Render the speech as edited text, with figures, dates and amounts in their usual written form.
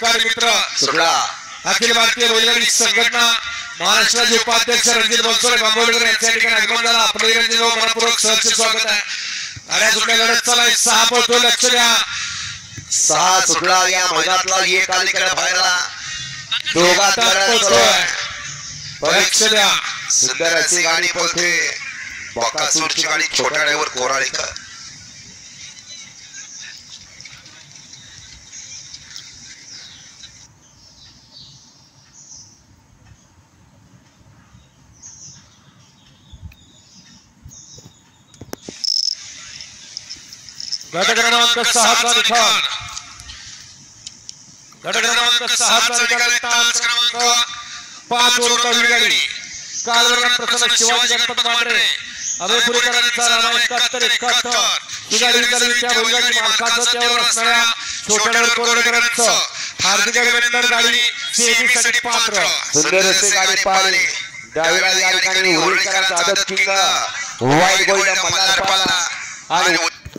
सहकारी मित्र सुकळा अखिल भारतीय बैलगाडी संघटना महाराष्ट्राचे उपाध्यक्ष रणजित बनसोडे बांबोळकर यांच्या ठिकाणी आगमन झाला। आपले रणजित भाऊ मनपूर्वक सहर्ष स्वागत आहे। गाड्या सुटल्या लढत चालू आहे। 6 पळतो लक्ष द्या 6 सुकळा या मैदानातला एक अलीकडे बाहेरला दोघात लढतोय परीक्षा द्या। सुंदर अशी गाडी पळते बकासूरची गाडी छोट्या ड्रायव्हर कोराळेकर गट क्रमांक 6 चा निकाल गट क्रमांक 6 चा निकाल तास क्रमांक 5 वर गाडी कालवर्गात प्रसन्न शिवाजी गणपत मांढरे अभयपुरीकरांचा राणा 71 ही गाडी चालली त्या बैलगाडी मालकाचं त्यावर असणाऱ्या छोट्या कोरडेकरांचं हार्दिक अभिनंदन। गाडी सेमीसाठी पात्र सुंदर अशी गाडी पाहिली डावीला या ठिकाणी उरुळीकरांचा आदत किंग वाईट गोल्ड मल्हार पाला आणि